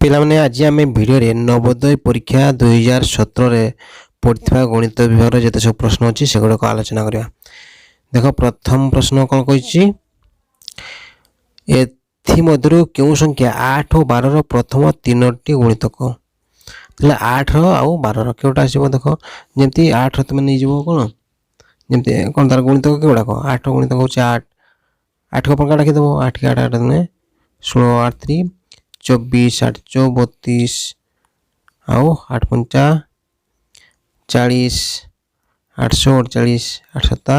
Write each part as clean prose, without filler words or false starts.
ପିଲାମାନେ ଆଜି ଆମେ ଭିଡ଼ିଓରେ ନବୋଦୟ ପରୀକ୍ଷା 2017ରେ ପଡ଼ିଥିବା ଗଣିତ ବିଭାଗର ଯେତେ ସବୁ ପ୍ରଶ୍ନ ଅଛି ସେଗୁଡ଼ାକ ଆଲୋଚନା କରିବା। ଦେଖ ପ୍ରଥମ ପ୍ରଶ୍ନ କ'ଣ କହିଛି, ଏଥିମଧ୍ୟରୁ କେଉଁ ସଂଖ୍ୟା 8 ଓ 12ର ପ୍ରଥମ ତିନୋଟି ଗୁଣିତକ? ତାହେଲେ 8 ଆଉ 12ର କେଉଁଟା ଆସିବ? ଦେଖ ଯେମିତି 8 ତୁମେ ନେଇଯିବ କ'ଣ, ଯେମିତି କ'ଣ ତାର ଗୁଣିତକ କେଉଁଗୁଡ଼ାକ? 8 ଗୁଣିତକ ହେଉଛି 8, 8 ପ୍ରକାର ଡାକିଦେବ। 8 କି 8 8 ତୁମେ 16, 8 3 24, 8 4 32 ଆଉ 8 5 40, 8 6 48, 8 7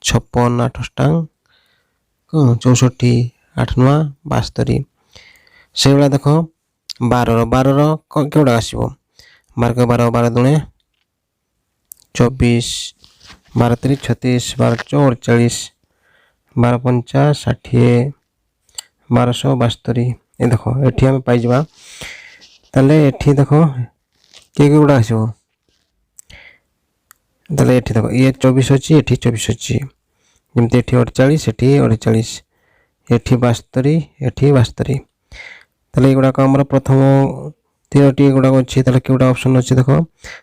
56, 8 8 64, 8 9 72। ସେଇଭଳିଆ ଦେଖ 12ର କେଉଁଟା ଆସିବ? 12 12 ଦୁଣେ 24, 12 3 36, 12 4 48, 12 5 60, 1272। ଏ ଦେଖ ଏଠି ଆମେ ପାଇଯିବା। ତାହେଲେ ଏଠି ଦେଖ କେଉଁଗୁଡ଼ା ଆସିବ? ତାହେଲେ ଏଠି ଦେଖ ଇଏ 24 ଅଛି, ଏଠି 24 ଅଛି, ଯେମିତି ଏଠି 48, ଏଠି 48, ଏଠି 72, ଏଠି 72। ତାହେଲେ ଏଗୁଡ଼ାକ ଆମର ପ୍ରଥମ ତିନୋଟି ଏଗୁଡ଼ାକ ଅଛି। ତାହେଲେ କେଉଁଟା ଅପସନ୍ ଅଛି? ଦେଖ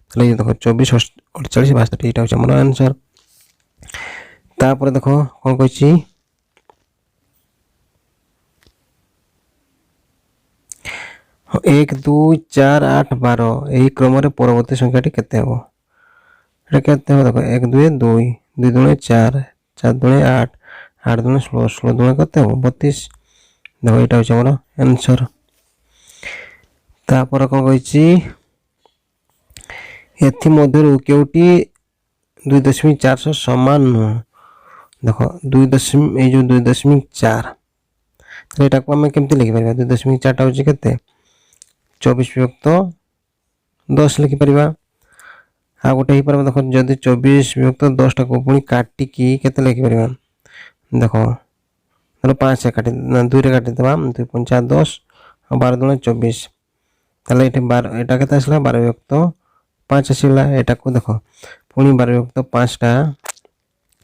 ତାହେଲେ ଇଏ ଦେଖ 24, 48, 72, ଏଇଟା ହେଉଛି ଆମର ଆନ୍ସର। ତାପରେ ଦେଖ କ'ଣ କହିଛି, 1 2 4 8 12 ଏହି କ୍ରମରେ ପରବର୍ତ୍ତୀ ସଂଖ୍ୟାଟି କେତେ ହେବ? এটা କେତେ ହେବ? ଦେଖ 1 2 2 2 ଦୁଣେ 4, 4 ଦୁଣେ 8, 8 ଦୁଣେ 16, 16 ଦୁଣେ କେତେ ହେବ? 32। ଦେଖ ଏଇଟା ହେଉଛି ଆମର ଆନ୍ସର। ତାପରେ କ'ଣ କହିଛି, ଏଥିମଧ୍ୟରୁ କେଉଁଟି 2.4 ସମାନ ନୁହଁ? ଦେଖ 2 ଏଇ ଯେଉଁ 2.4, ତାହେଲେ ଏଟାକୁ ଆମେ କେମିତି ଲେଖିପାରିବା? 2.4ଟା ହେଉଛି କେତେ? 24/10 ଲେଖିପାରିବା। ଆଉ ଗୋଟେ ହେଇପାରିବ, ଦେଖ ଯଦି 24/10ଟାକୁ ପୁଣି କାଟିକି କେତେ ଲେଖିପାରିବା? ଦେଖ 5 କାଟି 2ରେ କାଟିଦେବା, 2 5 10 ଆଉ 12 ଦୁଣେ 24। ତାହେଲେ ଏଠି 12, ଏଇଟା କେତେ ଆସିଲା? 12/5 ଆସିଲା। ଏଟାକୁ ଦେଖ ପୁଣି 12/5ଟା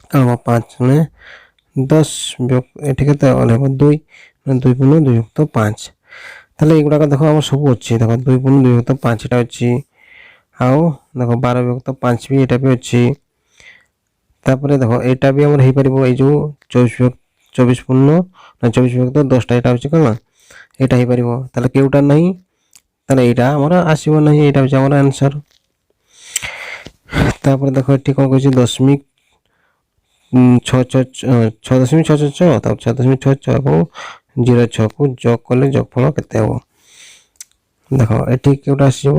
କ'ଣ ହେବ? 5 ଦୁଣେ 10, ଏଠି କେତେ ହେବ? 2 2 ପୁଣି 2/5। ତାହେଲେ ଏଗୁଡ଼ାକ ଦେଖ ଆମର ସବୁ ଅଛି। ଦେଖ 2 ପୁଣି 2/5 ଏଟା ଅଛି, ଆଉ ଦେଖ 12/5 ବି ଏଇଟା ବି ଅଛି। ତାପରେ ଦେଖ ଏଇଟା ବି ଆମର ହେଇପାରିବ, ଏଇ ଯେଉଁ 24/10ଟା ଏଇଟା ହେଉଛି କ'ଣ? ଏଇଟା ହେଇପାରିବ। ତାହେଲେ କେଉଁଟା ନାହିଁ? ତାହେଲେ ଏଇଟା ଆମର ଆସିବ ନାହିଁ, ଏଇଟା ହେଉଛି ଆମର ଆନ୍ସର। ତାପରେ ଦେଖ ଏଠି କ'ଣ କହିଛି, 6.666 ତାପରେ 6.66 ଏବଂ 0.6କୁ ଯୋଗ କଲେ ଯୋଗଫଳ କେତେ ହେବ? ଦେଖ ଏଠି କେଉଁଟା ଆସିବ?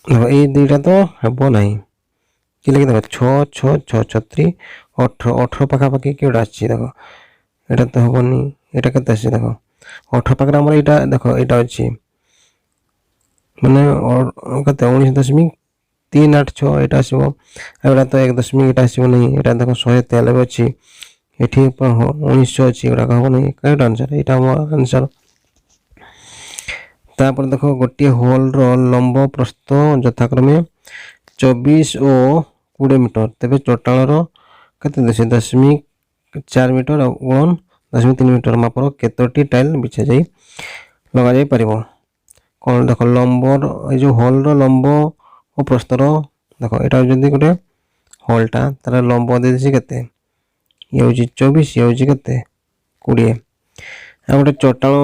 ଦେଖ ଏଇ ଦୁଇଟା ତ ହେବ ନାହିଁ, କି ଲେଖି ଦେଖ 6 6 6 36 18 18 ପାଖାପାଖି କେଉଁଟା ଆସିଛି? ଦେଖ ଏଇଟା ତ ହେବନି। ଏଇଟା କେତେ ଆସିଛି? ଦେଖ 18 ପାଖରେ ଆମର ଏଇଟା ଦେଖ ଏଇଟା ଅଛି, ମାନେ କେତେ? 19.386 ଏଇଟା ଆସିବ। ଏଗୁଡ଼ା ତ 1 ଏଇଟା ଆସିବ ନାହିଁ। ଏଇଟା ଦେଖ 193 ଅଛି, ଏଠି 1900 ଅଛି, ଏଗୁଡ଼ାକ ହେବ ନାହିଁ। କେଉଁଟା ଆନ୍ସର? ଏଇଟା ଆମ ଆନ୍ସର। ତାପରେ ଦେଖ ଗୋଟିଏ ହୋଲର ଲମ୍ବ ପ୍ରସ୍ଥ ଯଥାକ୍ରମେ 24 ଓ 20 ମିଟର, ତେବେ ଚଟାଣର କେତେ 10.4 ମିଟର ଗୁଣନ 0.3 ମିଟର ମାପର କେତୋଟି ଟାଇଲ ବିଛାଯାଇ ଲଗାଯାଇ ପାରିବ? କ'ଣ ଦେଖ ଲମ୍ବର ଏଇ ଯେଉଁ ହୋଲର ଲମ୍ବ ଓ ପ୍ରସ୍ଥର, ଦେଖ ଏଇଟା ଯଦି ଗୋଟେ ହୋଲଟା, ତାର ଲମ୍ବ ଦେଇଦେଇଛି କେତେ? ଇଏ ହେଉଛି 24, ଇଏ ହେଉଛି କେତେ? 20। ଆଉ ଗୋଟେ ଚଟାଣ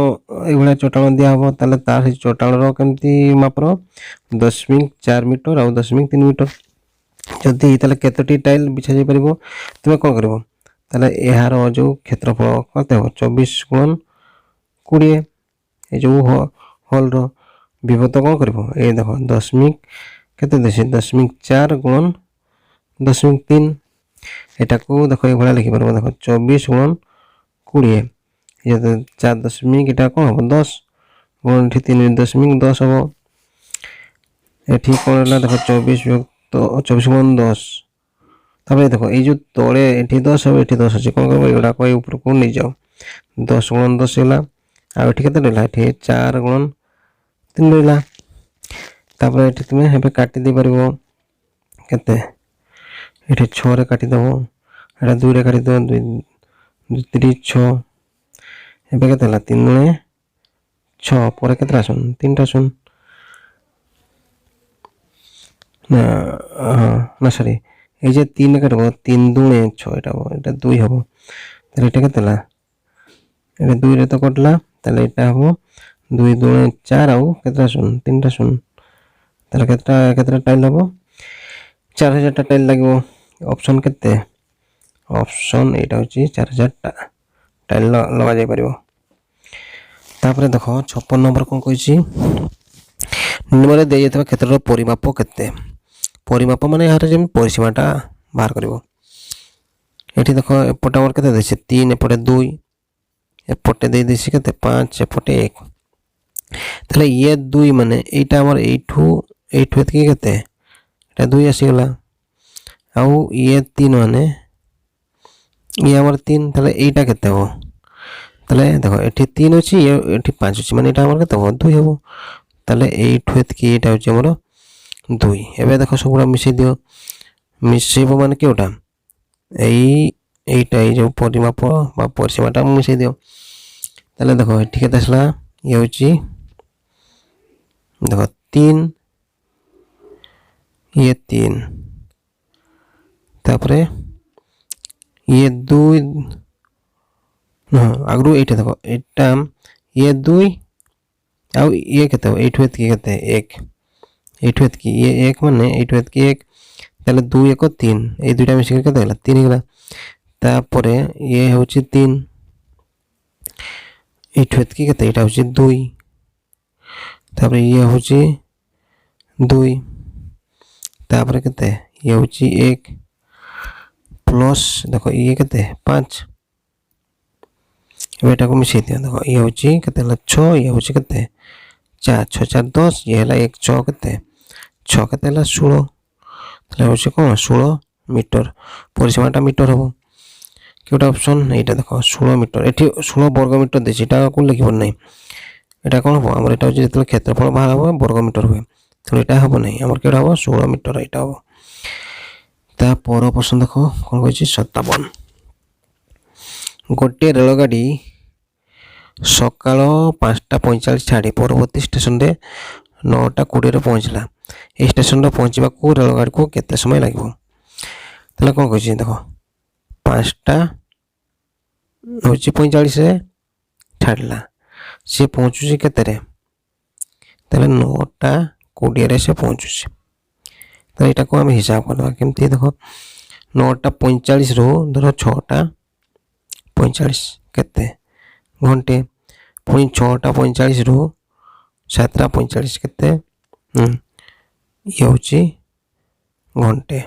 ଏଇଭଳିଆ ଚଟାଣ ଦିଆହେବ, ତାହେଲେ ତାର ସେଇ ଚଟାଣର କେମିତି ମାପର? 0.4 ମିଟର ଆଉ 0.3 ମିଟର। ଯଦି ତାହେଲେ କେତୋଟି ଟାଇଲ ବିଛାଯାଇ ପାରିବ? ତୁମେ କ'ଣ କରିବ? ତାହେଲେ ଏହାର ଯେଉଁ କ୍ଷେତ୍ରଫଳ କେତେ ହେବ? 24 ଗୁଣନ 20। ଏ ଯେଉଁ ହୋଲର ବିଭତ କ'ଣ କରିବ? ଏଇ ଦେଖ କେତେ ଦେଇଛି? 0.4 ଗୁଣନ 0.3। ଏଟାକୁ ଦେଖ ଏଇଭଳିଆ ଲେଖିପାରିବ। ଦେଖ 24 ଗୁଣନ 20, 4 ଏଇଟା କ'ଣ ହେବ? 10 ଗୁଣନ ଏଠି 3.10 ହେବ। ଏଠି କ'ଣ ହେଲା? ଦେଖ 24 ଗୁଣନ 10। ତାପରେ ଦେଖ ଏଇ ଯେଉଁ ତଳେ ଏଠି 10 ହେବ, ଏଠି 10 ଅଛି, କ'ଣ କରିବ? ଏଗୁଡ଼ାକ ଏଇ ଉପରକୁ ନେଇଯାଅ। 10 ଗୁଣନ 10 ହେଲା। ଆଉ ଏଠି କେତେ ରହିଲା? ଏଠି 4 ଗୁଣନ 3 ରହିଲା। ତାପରେ ଏଠି ତୁମେ ଏବେ କାଟି ଦେଇପାରିବ। କେତେ? ଏଠି 6ରେ କାଟିଦେବ, ଏଇଟା 2ରେ କାଟିଦେବ, 2 3 6। ଏବେ କେତେ ହେଲା? 3 ଦୁଣେ 6 ପରେ କେତେଟା ଶୂନ 3ଟା ଶୂନ ନା ନା ସରି এই যে 3 কাটব 3 দুনে 6 এটা হবো এটা 2 হবো তাহলে এটা কেতে হলা এটা 2 রে তো কটলা তাহলে এটা হবো 2 দুনে 4 আউ কেতেটা শূন 3টা শূন তাহলে কেতেটা টাইল হবো 4000টা টাইল লাগবো অপশন কেতে অপশন এটা হচ্ছে 4000টা টাইল লগা যাই পারিবো তারপরে দেখো 56 নম্বর কোন কইছি নিম্ନରେ ଦେଇଯାଇଥିବା କ୍ଷେତ୍ରର ପରିମାପ କେତେ ପରିମାପ ମାନେ ଏହାର ଯେମିତି ପରିସୀମାଟା ବାହାର କରିବ ଏଠି ଦେଖ ଏପଟେ ଆମର କେତେ ଦେଇଛି 3 ଏପଟେ 2 ଏପଟେ ଦେଇ ଦେଇଛି କେତେ 5 ଏପଟେ 1 ତାହେଲେ ଇଏ 2 ମାନେ ଏଇଟା ଆମର ଏଇଠୁ ଏତିକି କେତେ এটা 2 ଆସିଗଲା ଆଉ ଇଏ 3 ମାନେ ଇଏ ଆମର 3 ତାହେଲେ ଏଇଟା କେତେ ହେବ তাহলে দেখো এটি 3 ଅଛି এটি 5 ଅଛି মানে এটা ଆମର କେତେ ହେବ 2 ହେବ তাহলে এইଠୁ এତିକି এটা হচ্ছে ଆମର 2 ଏବେ ଦେଖ ସବୁଗୁଡ଼ା ମିଶେଇ ଦିଅ ମିଶେଇବ ମାନେ କେଉଁଟା এইটা এই ଯେଉଁ ପରିମାପ ବା ପରିସୀମାଟା ମିଶେଇ ଦିଅ ତାହେଲେ ଦେଖ ଏଠି କେତେ ଆସିଲା ଇଏ ହେଉଛି ଦେଖ 3 ଇଏ 3 ତାପରେ ଇଏ 2 ଆଗରୁ ଏଇଟା ଦେଖ ଏଇଟା ଇଏ 2 ଆଉ ଇଏ କେତେ ହେବ ଏଇଠୁ ଏତିକି କେତେ 1 এইଠୁ ଏତିକି ଇଏ 1 ମାନେ এইଠୁ ଏତିକି 1 ତାହେଲେ 2 1 3 এই দুইটা মিশিকি কেতে ହେଲା 3 ହେଇଗଲା ତାପରେ ଇଏ ହେଉଛି 3 এইଠୁ ଏତିକି କେତେ ଏଇଟା ହେଉଛି 2 ତାପରେ ଇଏ ହେଉଛି 2 ତାପରେ କେତେ ଇଏ ହେଉଛି 1 ପ୍ଲସ୍ ଦେଖ ଇଏ କେତେ 5 ଏବେ ଏଟାକୁ ମିଶେଇ ଦିଅ ଦେଖ ଇଏ ହେଉଛି କେତେ ହେଲା 6 ଇଏ ହେଉଛି କେତେ 4 6 4 10 ଇଏ ହେଲା 1 6 କେତେ 6 କେତେ ହେଲା 16 তাহলে হচ্ছে কোন 16 মিটার পরিসীমাটা মিটার হবো কেউটা অপশন এইটা দেখো 16 মিটার এটি 16 বর্গ মিটার দিয়েছি এটা কোন লিখিব নাই এটা কোন হবো আমার এটা হচ্ছে যেতে ক্ষেত্রফল বাহার হবে বর্গ মিটার হবে তাহলে এটা হবো নাই আমার কেউটা হবো 16 মিটার এটা হবো তা পর প্রশ্ন দেখো কোন কইছি 57 গোটিয়ে রেলগাড়ি সকাল 5টা 45 ছাড়ি পরবর্তী স্টেশনে 9টা 20ରେ ପହଞ୍ଚିଲା এই স্টেশনরে পৌঁছিବାକୁ ରେଳଗାଡ଼ିକୁ କେତେ ସମୟ ଲାଗିବ ତାହେଲେ କ'ଣ କହିଛି ଦେଖ 5ଟା ହେଉଛି 45ରେ ଛାଡ଼ିଲା ସେ ପହଞ୍ଚୁଛି କେତେରେ ତାହେଲେ 9ଟା 20ରେ ସେ ପହଞ୍ଚୁଛି ତାହେଲେ ଏଇଟାକୁ ଆମେ ହିସାବ କରିବା କେମିତି ଦେଖ 9ଟା 45ରୁ ଧର 6ଟା 45 କେତେ ଘଣ୍ଟେ ପୁଣି 6ଟା 45ରୁ 7ଟା 45 କେତେ ଇଏ ହେଉଛି ଘଣ୍ଟେ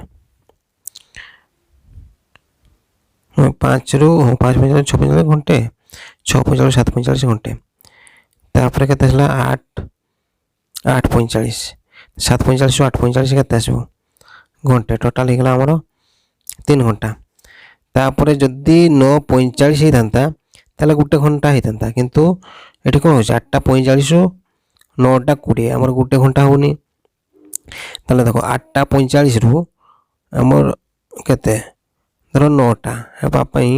5ରୁ 5 45 6 45 ଘଣ୍ଟେ 6 45 7 45 ଘଣ୍ଟେ ତାପରେ କେତେ ଆସିଲା 8 45 7 45ରୁ 8 45 କେତେ ଆସିବ ଘଣ୍ଟେ ଟୋଟାଲ ହେଇଗଲା ଆମର 3 ଘଣ୍ଟା ତାପରେ ଯଦି 9 45 ହେଇଥାନ୍ତା ତାହେଲେ ଗୋଟେ ଘଣ୍ଟା ହେଇଥାନ୍ତା କିନ୍ତୁ ଏଠି କ'ଣ ହେଉଛି 8ଟା 45ରୁ 9ଟା 20 ଆମର ଗୋଟେ ଘଣ୍ଟା ହେଉନି তাহলে দেখো 8টা 45ରୁ ଆମର କେତେ ଧର 9ଟା ହେବା ପାଇଁ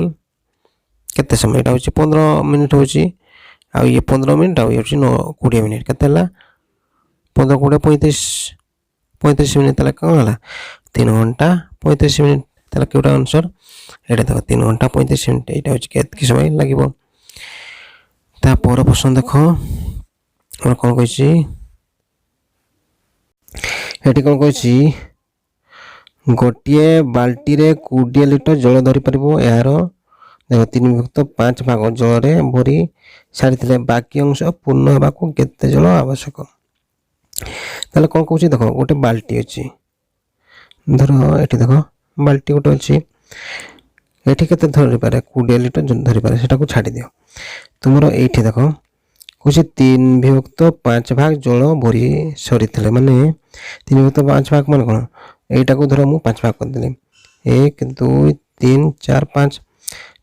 କେତେ ସମୟ এটা ହେଉଛି 15 ମିନିଟ୍ ହେଉଛି ଆଉ ଇଏ 15 ମିନିଟ୍ ଆଉ ଇଏ ହେଉଛି 20 ମିନିଟ୍ କେତେ ହେଲା 15 20 35 ମିନିଟ୍ ତାହେଲେ କ'ଣ ହେଲା 3 ଘଣ୍ଟା 35 ମିନିଟ୍ ତାହେଲେ କେଉଁଟା ଆନ୍ସର୍ ଏଇଟା ଦେଖ 3 ଘଣ୍ଟା 35 ମିନିଟ୍ ଏଇଟା ହେଉଛି କେତିକି ସମୟ ଲାଗିବ ତାପର ପ୍ରଶ୍ନ ଦେଖ ଆମର କ'ଣ କହିଛି ଏଠି କ'ଣ କହିଛି ଗୋଟିଏ ବାଲ୍ଟିରେ 20 ଲିଟର ଜଳ ଧରିପାରିବ ଏହାର ଦେଖ 3/5 ଭାଗ ଜଳରେ ଭରି ସାରିଥିଲେ ବାକି ଅଂଶ ପୂର୍ଣ୍ଣ ହେବାକୁ କେତେ ଜଳ ଆବଶ୍ୟକ ତାହେଲେ କ'ଣ କହୁଛି ଦେଖ ଗୋଟେ ବାଲ୍ଟି ଅଛି ଧର ଏଠି ଦେଖ ବାଲ୍ଟି ଗୋଟେ ଅଛି ଏଠି କେତେ ଧରିପାରେ 20 ଲିଟର ଧରିପାରେ ସେଟାକୁ ଛାଡ଼ିଦିଅ ତୁମର ଏଇଠି ଦେଖ କହୁଛି 3/5 ଭାଗ ଜଳ ଭରି ସରିଥିଲେ ମାନେ 3/5 ଭାଗ ମାନେ କ'ଣ এইটাକୁ ধর ମୁଁ 5 ଭାଗ କରିଦେଲି 1 2 3 4 5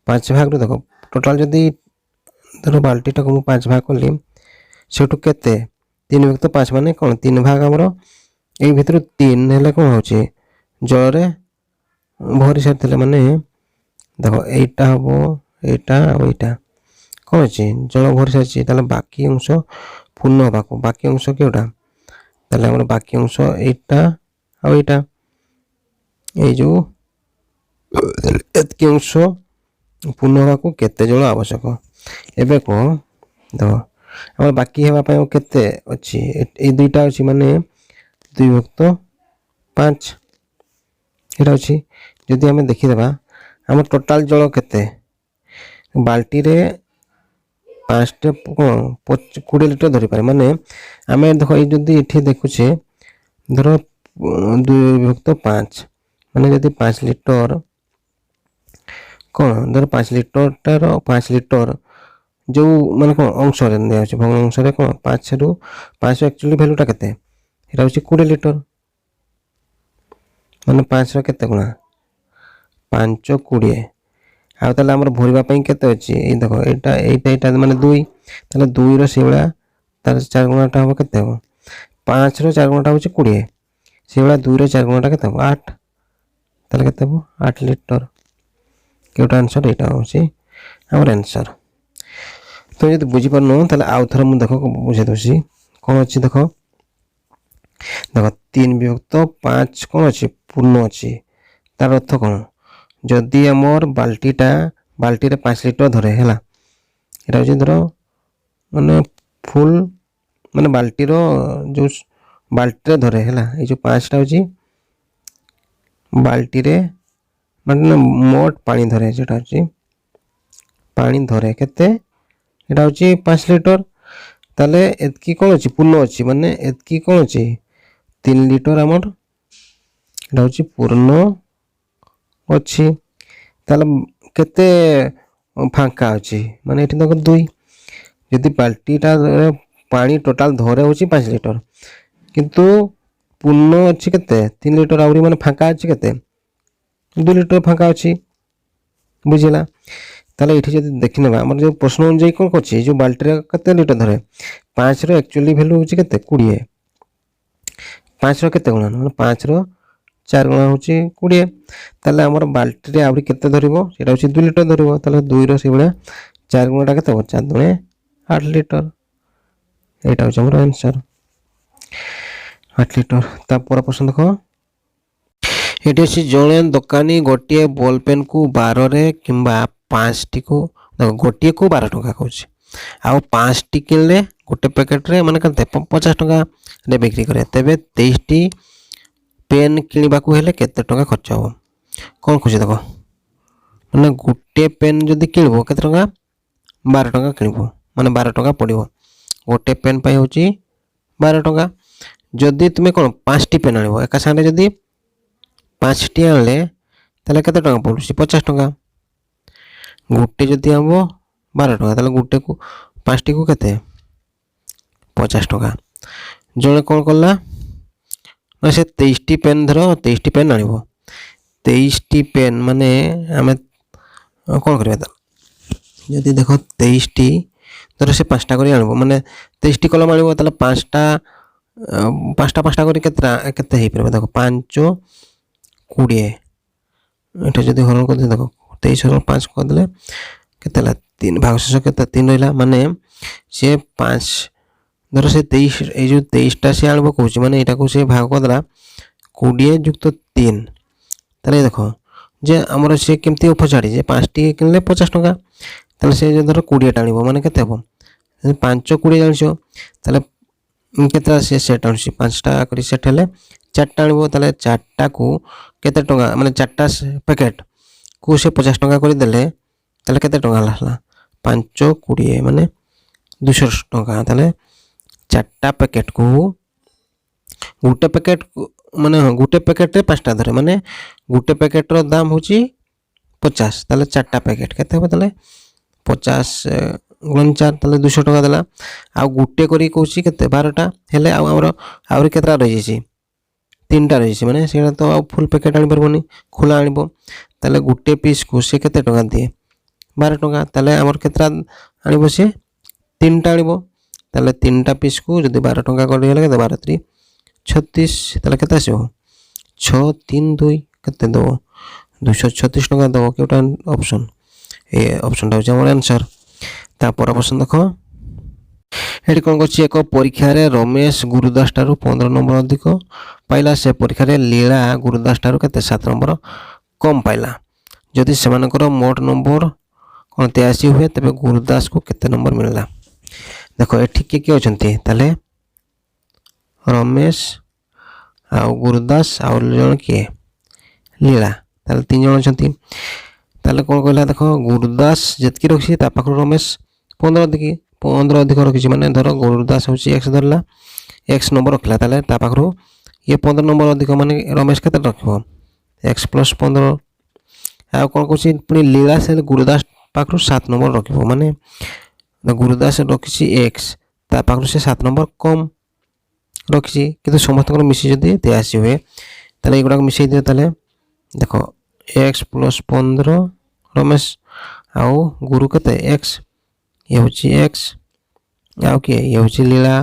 5 ଭାଗରୁ ଦେଖ ଟୋଟାଲ ଯଦି ଧର ବାଲ୍ଟିଟାକୁ ମୁଁ 5 ଭାଗ କଲି ସେଠୁ କେତେ 3/5 ମାନେ କ'ଣ 3 ଭାଗ ଆମର ଏଇ ଭିତରୁ 3 ହେଲେ କ'ଣ ହେଉଛି ଜଳରେ ଭରି ସାରିଥିଲେ ମାନେ ଦେଖ এইটা ହେବ এইটা ଆଉ এইটা କ'ଣ ଅଛି ଜଳ ଭରି ସାରିଛି, ତାହେଲେ ବାକି ଅଂଶ ପୂର୍ଣ୍ଣ ହେବାକୁ ବାକି ଅଂଶ କେଉଁଟା, ତାହେଲେ ଆମର ବାକି ଅଂଶ ଏଇଟା ଆଉ ଏଇଟା, ଏଇ ଯେଉଁ ଏତିକି ଅଂଶ ପୂର୍ଣ୍ଣ ହେବାକୁ କେତେ ଜଳ ଆବଶ୍ୟକ। ଏବେ କୁହ ଦେଖ ଆମର ବାକି ହେବା ପାଇଁ କେତେ ଅଛି, ଏଇ ଦୁଇଟା ଅଛି ମାନେ 2/5 ଏଇଟା ଅଛି। ଯଦି ଆମେ ଦେଖିଦେବା ଆମର ଟୋଟାଲ ଜଳ କେତେ, ବାଲ୍ଟିରେ 5ଟା କ'ଣ 20 ଲିଟର ଧରିପାରେ, ମାନେ ଆମେ ଦେଖ ଏଇ ଯଦି ଏଠି ଦେଖୁଛେ ଧର 2/5 ମାନେ ଯଦି 5 ଲିଟର କ'ଣ ଧର 5 ଲିଟରଟାର 5 ଲିଟର ଯେଉଁ ମାନେ କ'ଣ ଅଂଶରେ ଦିଆଯାଉଛି ଭଗ୍ନ ଅଂଶରେ କ'ଣ 5ରୁ 5 ଆକ୍ଚୁଆଲି ଭ୍ୟାଲୁଟା କେତେ, ଏଇଟା ହେଉଛି 20 ଲିଟର, ମାନେ 5ର କେତେ ଗୁଣା 5 20, ଆଉ ତାହେଲେ ଆମର ଭରିବା ପାଇଁ କେତେ ଅଛି, ଏଇ ଦେଖ ଏଇଟା ଏଇଟା ଏଇଟା ମାନେ 2, ତାହେଲେ 2ର ସେଇଭଳିଆ ତାର 4 ଗୁଣାଟା ହେବ କେତେ ହେବ, 5ର 4 ଗୁଣାଟା ହେଉଛି 20, ସେଇଭଳିଆ 2ର 4 ଗୁଣାଟା କେତେ ହେବ 8, ତାହେଲେ କେତେ ହେବ 8 ଲିଟର। କେଉଁଟା ଆନ୍ସର, ଏଇଟା ହେଉଛି ଆମର ଆନ୍ସର। ତ ଯଦି ବୁଝିପାରୁନ ତାହେଲେ ଆଉ ଥରେ ମୁଁ ଦେଖ ବୁଝାଇ ଦେଉଛି କ'ଣ ଅଛି। ଦେଖ 3/5 କ'ଣ ଅଛି ପୂର୍ଣ୍ଣ ଅଛି, ତାର ଅର୍ଥ କ'ଣ, ଯଦି ଆମର ବାଲ୍ଟିରେ 5 ଲିଟର ଧରେ ହେଲା, ଏଇଟା ହେଉଛି ଧର ମାନେ ଫୁଲ୍ ମାନେ ବାଲ୍ଟିର ଯେଉଁ ବାଲ୍ଟିରେ ଧରେ ହେଲା, ଏଇ ଯେଉଁ 5ଟା ହେଉଛି ବାଲ୍ଟିରେ ମାନେ ମୋଟ ପାଣି ଧରେ, যেটা ହେଉଛି ପାଣି ଧରେ କେତେ, এটা ହେଉଛି 5 ଲିଟର, ତାହେଲେ ଏତିକି କ'ଣ ଅଛି ପୂର୍ଣ୍ଣ ଅଛି, ମାନେ ଏତିକି କ'ଣ ଅଛି 3 ଲିଟର ଆମର এটা ହେଉଛି ପୂର୍ଣ୍ଣ ଅଛି, ତାହେଲେ କେତେ ଫାଙ୍କା ଅଛି, ମାନେ ଏଠି ଦେଖ 2, ଯଦି ବାଲ୍ଟିଟା ପାଣି ଟୋଟାଲ ଧରେ ହେଉଛି 5 ଲିଟର କିନ୍ତୁ ପୂର୍ଣ୍ଣ ଅଛି କେତେ 3 ଲିଟର, ଆହୁରି ମାନେ ଫାଙ୍କା ଅଛି କେତେ 2 ଲିଟର ଫାଙ୍କା ଅଛି, ବୁଝିଲା। ତାହେଲେ ଏଠି ଯଦି ଦେଖିନେବା ଆମର ଯେଉଁ ପ୍ରଶ୍ନ ଅନୁଯାୟୀ କ'ଣ କରୁଛି, ଯେଉଁ ବାଲ୍ଟିରେ କେତେ ଲିଟର ଧରେ 5ର ଆକ୍ଚୁଆଲି ଭ୍ୟାଲୁ ହେଉଛି କେତେ 20, 5ର କେତେ ଗୁଣା ମାନେ 5ର 4 ଗୁଣା ହେଉଛି 20, ତାହେଲେ ଆମର ବାଲ୍ଟିରେ ଆହୁରି କେତେ ଧରିବ, ସେଇଟା ହେଉଛି 2 ଲିଟର ଧରିବ, ତାହେଲେ 2ର ସେଇଭଳିଆ 4 ଗୁଣାଟା କେତେ ହେବ 4 ଦୁଣେ 8 ଲିଟର, এইটা হচ্ছে আমার আনসার 8 লিটর। তারপর প্রশ্ন দেখো, এটি হচ্ছে জনে দোকানী গোটিয়ে বল পেন কু 12রে কিংবা 5টি কু দেখো গোটিয়ে কু 12 টଙ୍କା কହୁଛି, ଆଉ 5টি কিনলে গোটে প্যাকেটরে মানে কেতে 50 ଟଙ୍କା রে বিক্রি করে, তেবে 23টি পেন কিনিବାକୁ ହେଲେ କେତେ ଟଙ୍କା ଖର୍ଚ୍ଚ ହେବ, କ'ଣ ଖୁସି ଦେଖ ମାନେ গোটে পেন যদি কিଣିବ କେତେ ଟଙ୍କା 12 ଟଙ୍କା କିଣିବ, ମାନେ 12 ଟଙ୍କା ପଡ଼ିବ, গোটে পেন পাই ହେଉଛି 12 ଟଙ୍କା। ଯଦି ତୁମେ କ'ଣ 5ଟି ପେନ୍ ଆଣିବ ଏକା ସାଙ୍ଗରେ ଯଦି 5ଟି ଆଣିଲେ ତାହେଲେ କେତେ ଟଙ୍କା ପଡ଼ୁଛି 50 ଟଙ୍କା, ଗୋଟେ ଯଦି ଆଣିବ 12 ଟଙ୍କା ତାହେଲେ ଗୋଟେକୁ 5ଟିକୁ କେତେ 50 ଟଙ୍କା। ଜଣେ କ'ଣ କଲା ନା ସେ 23ଟି ପେନ୍ ଧର 23ଟି ପେନ୍ ଆଣିବ, 23ଟି ପେନ୍ ମାନେ ଆମେ କ'ଣ କରିବା ତାହେଲେ ଯଦି ଦେଖ 23ଟି ଧର ସେ 5ଟା କରି ଆଣିବ, ମାନେ 23ଟି କଲମ ଆଣିବ ତାହେଲେ 5ଟା କରି କେତେ ହେଇପାରିବ ଦେଖ 5 20, ଏଇଟା ଯଦି ହରଣ କରିଦେଲେ ଦେଖ 23 ହରଣ 5 କରିଦେଲେ କେତେ ହେଲା 3 ଭାଗ ଶେଷ କେତେ 3 ରହିଲା, ମାନେ ସେ 5 ଧର ସେ 23 ଏଇ ଯେଉଁ 23ଟା ସେ ଆଣିବ କହୁଛି, ମାନେ ଏଇଟାକୁ ସେ ଭାଗ କରିଦେଲା 20 ଯୁକ୍ତ 3, ତାହେଲେ ଦେଖ ଯେ ଆମର ସେ କେମିତି ଉପଚାଡ଼ି ଯେ 5ଟି କିଣିଲେ 50 ଟଙ୍କା, ତାହେଲେ ସେ ଧର 20ଟା ଆଣିବ ମାନେ କେତେ ହେବ 5 20 ଜାଣିଛ, ତାହେଲେ କେତେଟା ସେ ସେଟ୍ ଆଣୁଛି 5ଟା କରି ସେଟ୍ ହେଲେ 4ଟା ଆଣିବ, ତାହେଲେ 4ଟାକୁ କେତେ ଟଙ୍କା ମାନେ 4ଟା ପ୍ୟାକେଟକୁ ସେ 50 ଟଙ୍କା କରିଦେଲେ ତାହେଲେ କେତେ ଟଙ୍କା ହେଲା 5 20 ମାନେ 200 ଟଙ୍କା, ତାହେଲେ 4ଟା ପ୍ୟାକେଟକୁ ଗୋଟେ ପ୍ୟାକେଟ ମାନେ ଗୋଟେ ପ୍ୟାକେଟରେ 5ଟା ଧରେ, ମାନେ ଗୋଟେ ପ୍ୟାକେଟର ଦାମ ହେଉଛି 50, ତାହେଲେ 4ଟା ପ୍ୟାକେଟ କେତେ ହେବ ତାହେଲେ 50 × 4 ତାହେଲେ 200 ଟଙ୍କା ଦେଲା, ଆଉ ଗୋଟେ କରି କହୁଛି କେତେ 12ଟା ହେଲେ ଆଉ ଆମର ଆହୁରି କେତେଟା ରହିଯାଇଛି 3ଟା ରହିଛି, ମାନେ ସେଇଟା ତ ଆଉ ଫୁଲ୍ ପ୍ୟାକେଟ୍ ଆଣିପାରିବନି ଖୋଲା ଆଣିବ, ତାହେଲେ ଗୋଟେ ପିସ୍କୁ ସେ କେତେ ଟଙ୍କା ଦିଏ 12 ଟଙ୍କା, ତାହେଲେ ଆମର କେତେଟା ଆଣିବ ସେ 3ଟା ଆଣିବ, ତାହେଲେ 3ଟା ପିସ୍କୁ ଯଦି 12 ଟଙ୍କା କରିଗଲେ କେତେ 12 3 36, ତାହେଲେ କେତେ ଆସିବ 6 3 2 କେତେ ଦେବ 236 ଟଙ୍କା ଦେବ, କେଉଁଟା ଅପସନ୍ ଏ ଅପସନ୍ଟା ହେଉଛି ଆମର ଆନ୍ସର୍। ତାପର ପ୍ରଶ୍ନ ଦେଖ ଏଠି କ'ଣ କରୁଛି ଏକ ପରୀକ୍ଷାରେ ରମେଶ ଗୁରୁଦାସ ଠାରୁ 15 ନମ୍ବର ଅଧିକ ପାଇଲା ସେ ପରୀକ୍ଷାରେ ଲୀଳା ଗୁରୁଦାସ ଠାରୁ କେତେ 7 ନମ୍ବର କମ୍ ପାଇଲା ଯଦି ସେମାନଙ୍କର ମୋଟ ନମ୍ବର କ'ଣ 83 ହୁଏ ତେବେ ଗୁରୁଦାସକୁ କେତେ ନମ୍ବର ମିଳିଲା ଦେଖ ଏଠି କିଏ କିଏ ଅଛନ୍ତି ତାହେଲେ ରମେଶ ଆଉ ଗୁରୁଦାସ ଆଉ ଜଣ କିଏ ଲୀଳା ତାହେଲେ 3 ଜଣ ଅଛନ୍ତି ତାହେଲେ କ'ଣ କହିଲା ଦେଖ ଗୁରୁଦାସ ଯେତିକି ରଖିଛି ତା ପାଖରୁ ରମେଶ 15 ଅଧିକ ରଖିଛି ମାନେ ଧର ଗୁରୁଦାସ ହେଉଛି x ଧରିଲା x ନମ୍ବର ରଖିଲା ତାହେଲେ ତା ପାଖରୁ ଇଏ 15 ନମ୍ବର ଅଧିକ ମାନେ ରମେଶ କେତେ ରଖିବ x + 15 ଆଉ କ'ଣ କହୁଛି ପୁଣି ଲୀଳା ସେ ଗୁରୁଦାସ ପାଖରୁ 7 ନମ୍ବର ରଖିବ ମାନେ ଗୁରୁଦାସ ରଖିଛି x ତା ପାଖରୁ ସେ 7 ନମ୍ବର କମ୍ ରଖିଛି କିନ୍ତୁ ସମସ୍ତଙ୍କର ମିଶି ଯଦି 83 ହୁଏ ତାହେଲେ ଏଗୁଡ଼ାକ ମିଶାଇ ଦିଅ ତାହେଲେ ଦେଖ x + 15 ରମେଶ ଆଉ ଗୁରୁ କେତେ x ये होची x आउ किए ये होची लीला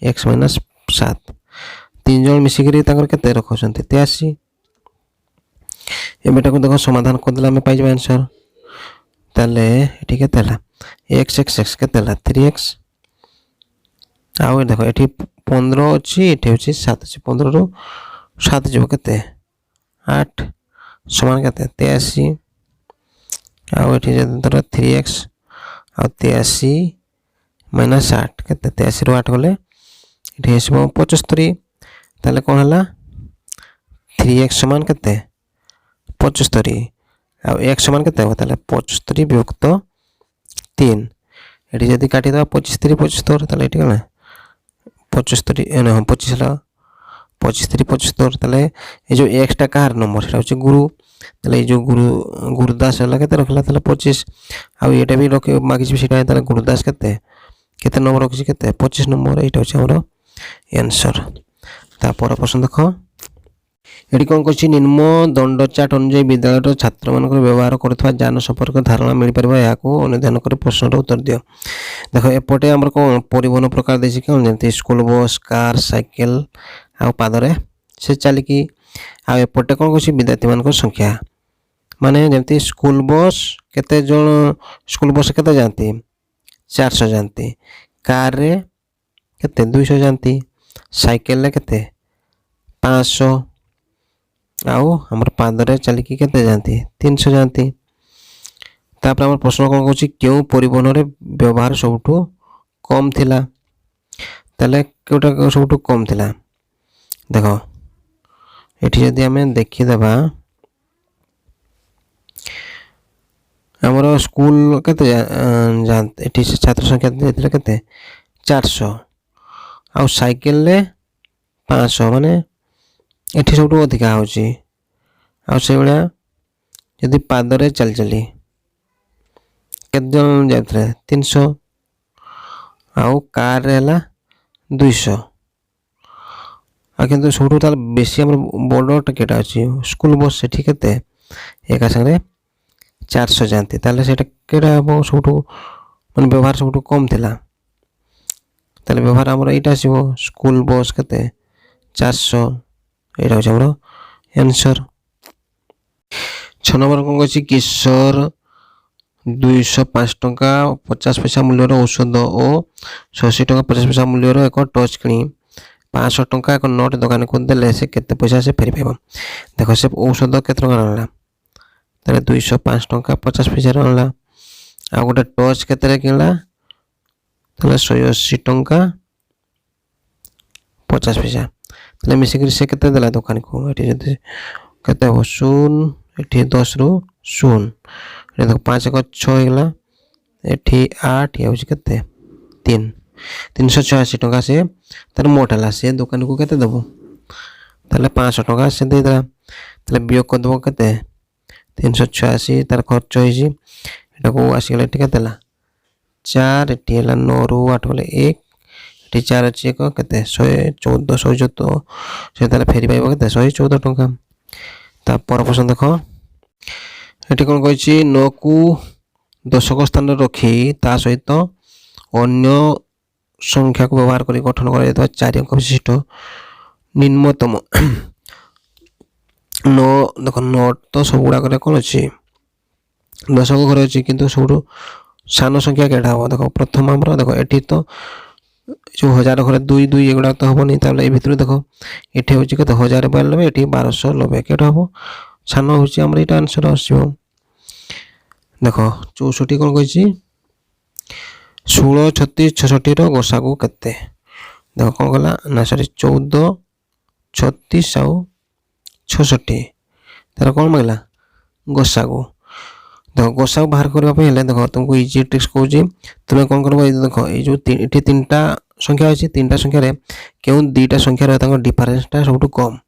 x - 7 तीन जन मिसिकरी ताकर केते रखछन्ते 83 एबेटा को देखो समाधान कर देला में पाइ जबा आंसर ताले एठी केते हला x केते हला 3x आउ देखो एठी 15 अछि एठी होची 7 अछि 15 रु 7 जब केते 8 समान केते 83 आउ एठी जदर 3x ଆଉ 83 - 8 କେତେ 83 ରୁ 8 ଗଲେ ଏଠି ଆସିବ 75 ତାହେଲେ କ'ଣ ହେଲା 3x ସମାନ କେତେ 75 ଆଉ x ସମାନ କେତେ ହେବ ତାହେଲେ 75 ବିଭକ୍ତ 3 ଏଠି ଯଦି କାଟିଦେବା 25 75 ତାହେଲେ ଏଠି କ'ଣ 75 ହଁ 25 ହେଲା 25 75 ତାହେଲେ ଏ ଯେଉଁ x ଟା କାହାର ନମ୍ବର ସେଟା ହେଉଛି ଗୁରୁ তাহলে এই যে গুরুদাস হলা কেতে রখিলা তাহলে 25 আর এটা भी রখি মাগিছি সেটা তাহলে গুরুদাস কেতে কেতে নম্বর রখিছি কেতে 25 নম্বর এইটা হচ্ছে আমার आंसर তারপর প্রশ্ন দেখো এটি কোন করছি নিম্ন দণ্ড চার্ট অনুযায়ী বিদ্যালয়ৰ ছাত্র মানকৰ ব্যৱহাৰ কৰিথা জ্ঞান সম্পৰ্ক ধাৰণা মিলি পৰিব ইয়াকো অনুধান কৰি প্ৰশ্নৰ উত্তৰ দিও দেখো এপটে আমাৰ কোন পৰিবহন প্ৰকাৰ দেছি কোন যেমতি স্কুল বস কাৰ সাইকেল আৰু পাদৰে ସେ ଚାଲିକି ଆଉ ଏପଟେ କ'ଣ କରୁଛି ବିଦ୍ୟାର୍ଥୀମାନଙ୍କର ସଂଖ୍ୟା ମାନେ ଯେମିତି ସ୍କୁଲ ବସ୍ କେତେ ଜଣ ସ୍କୁଲ ବସ୍ କେତେ ଯାଆନ୍ତି 400 ଯାଆନ୍ତି କାରରେ କେତେ 200 ଯାଆନ୍ତି ସାଇକେଲରେ କେତେ 500 ଆଉ ଆମର ପାଦରେ ଚାଲିକି କେତେ ଯାଆନ୍ତି 300 ଯାଆନ୍ତି ତାପରେ ଆମର ପ୍ରଶ୍ନ କ'ଣ କହୁଛି କେଉଁ ପରିବହନରେ ବ୍ୟବହାର ସବୁଠୁ କମ୍ ଥିଲା ତାହେଲେ କେଉଁଟା ସବୁଠୁ କମ୍ ଥିଲା ଦେଖ एठी यदि आमे देखि देबा हमरो स्कूल केते जान एठी छात्र संख्या देथिले केते 400 आ साइकिल ले 500 माने एठी सबटु अधिका होची आ से बेला यदि पादरे चल चली केते जन जाथले 300 आ कार रेला 200 କିନ୍ତୁ ସବୁଠୁ ତାହେଲେ ବେଶୀ ଆମର ବଡ଼ଟା କେଟା ଅଛି ସ୍କୁଲ ବସ୍ ସେଠି କେତେ ଏକା ସାଙ୍ଗରେ 400 ଯାଆନ୍ତି ତାହେଲେ ସେଇଟା କେଟା ହେବ ସବୁଠୁ ମାନେ ବ୍ୟବହାର ସବୁଠୁ କମ୍ ଥିଲା ତାହେଲେ ବ୍ୟବହାର ଆମର ଏଇଟା ଆସିବ ସ୍କୁଲ ବସ୍ କେତେ 400 ଏଇଟା ହେଉଛି ଆମର आंसर 6 ନମ୍ବର କ'ଣ ଅଛି କିଶୋର 205 ଟଙ୍କା 50 ପଇସା ମୂଲ୍ୟର ଔଷଧ ଓ 80 ଟଙ୍କା 50 ପଇସା ମୂଲ୍ୟର ଏକ ଟର୍ଚ୍ଚ କିଣି 500 ଟଙ୍କା ଏକ ନୋଟ ଦୋକାନକୁ ଦେଲେ ସେ କେତେ ପଇସା ସେ ଫେରି ପାଇବ ଦେଖ ସେ ଔଷଧ କେତେ ଟଙ୍କା ଆଣିଲା ତାହେଲେ 205 ଟଙ୍କା 50 ପଇସାରେ ଆଣିଲା ଆଉ ଗୋଟେ ଟର୍ଚ୍ଚ କେତେରେ କିଣିଲା ତାହେଲେ 180 ଟଙ୍କା 50 ପଇସା ତାହେଲେ ମିଶିକରି ସେ କେତେ ଦେଲା ଦୋକାନକୁ ଏଠି ଯଦି କେତେ ହେବ 0 ଏଠି 10 ରୁ 0 ଏଠି ଦେଖ 5 ଏକ 6 ହେଇଗଲା ଏଠି 8 ହେଉଛି କେତେ 3 386 ଟଙ୍କା से तार मोट है से दुकान को केते देबो ताले 500 टका से दे देला ताले बियोग कर देबो केते 386 तार खर्च होई जी एटा को आसी गेले ठीक देला 4 एटी हला 9 रु 8 गले 1 एटी 4 अछि एक केते 114 114 से ताले फेरी पाइबो केते 114 टका ता पर प्रश्न देखो एटी कोन कहछि 9 को दशक स्थान रखी ता सहित अन्य संख्या को व्यवहार कर गठन कर 4 अंक विशिष्ट निम्नतम 9 देख 9 तो सब गुड़ा कौन अच्छी दशक घर अच्छी किंतु सब सान संख्या केटा हम देख प्रथम आम देख ये तो जो 1000 घरे 2 2 एगुड़ा तो हेनी ताले भितर देख ये हूँ के 1092 ये 1290 केटा हम सान हूँ आम यहाँ आंसर आसो देख 64 कौन कही 16 36 66 गोसागु केते देख कौन कला ना सॉरी 14 36 आउ 66 तार कौन मांगला गोसागु देख गोसागु बाहर करने देख तुमको इजी ट्रिक्स कौन तुम्हें कौन कर देख ये ये 3टा संख्या अच्छी 3टा संख्यार क्यों 2टा संख्यार डिफरेन्सटा सब कम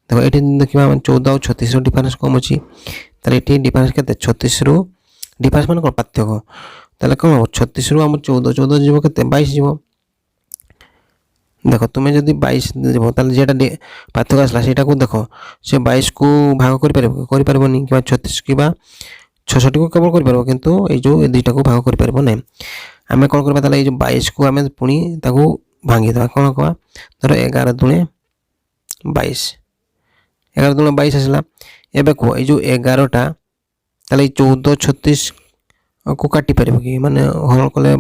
देख ये देखा 14 और 36 डिफरेन्स कम अच्छी ये डिफरेन्स के 36 रु डिफरेन्स मान कौन पार्थक्य ताले कौन हम 36 रु आम 14 14 जीव के 22 जीव देख तुम्हें जब 22 जीव जेटा पार्थक्य आसला से देख से 22 को भाग करनी कि 36 कि 66 को केवल कर किंतु जो 2टा को भाग कर आम कौन करवा ये 22 को आम पुणी भांगीदे कौन कह धर 11 दूणे 22 11 दूणे 22 आसला एवं कह ये 11टा 14 36 को काटी पार कि माने हल कले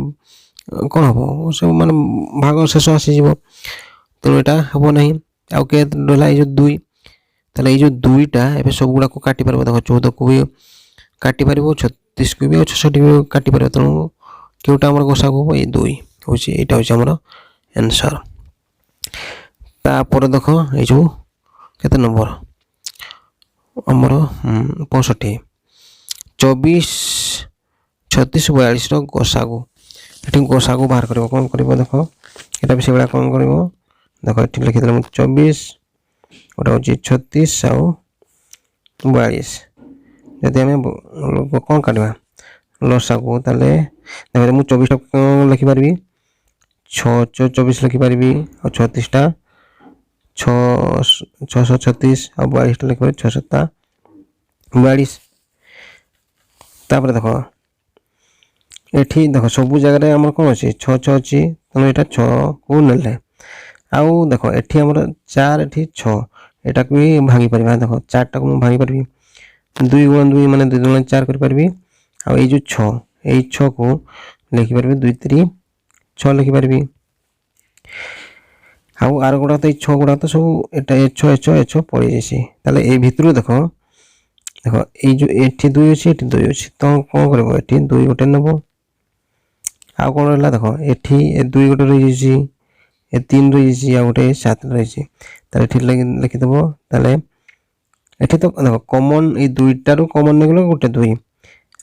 कौन हम सब माने भाग शेष आसीज तेणु यहाँ हम ना आउ के रहा ये 2 ताले ये 2टा ए सब गुड़ा को काटी पार देख 14 को भी काटी पार 36 को भी और 66 भी काटी पार तेणु क्योंटा आम गोसा को ये 2 हूँ यहाँ हूँ आमर आंसर तापर देख ये जो केते नंबर आमर 65 24 36 42 गोसागु ये गोसागु बाहर कर कौन कर देख यहाँ भी से भाया कौन कर देख ये लिखिद 24 गोटे हूँ 36 आउ 42 जदि आम कौन काटा लसागु ताले देख मुझे 24टा लिखिपारि 6 24 लिखिपारि और 36टा 636 और 42टा लिखिपारि 6 7 42 तापर देख ये देख सब जगह आम कौन अच्छी 6 6 अच्छी तेणु यहाँ 6 को नेले आउ देख ये आम 4 ये 6 यहाँ को भी भांगी पार देख 4टा को मुझे भांगी पारि 2 गुण 2 माने 2 गुण 4 करि आ ये जो 6 यही 6 को लिखिपार 2 3 6 लिखिपार आउ आर गुड़ा तो 6 गुड़ा तो सब ये 6 पड़ जाए ये भितर देख देख ये जो ये 2 अच्छी ये 2 अच्छी तो कौन कर 2 गोटे नब आउ कौन रहा देख ये 2 गोटे रही ये 3 रही आ गोटे 7 रही लिखिदेव ताले ये तो देख कमन ये 2टारू कमन नहीं गोटे 2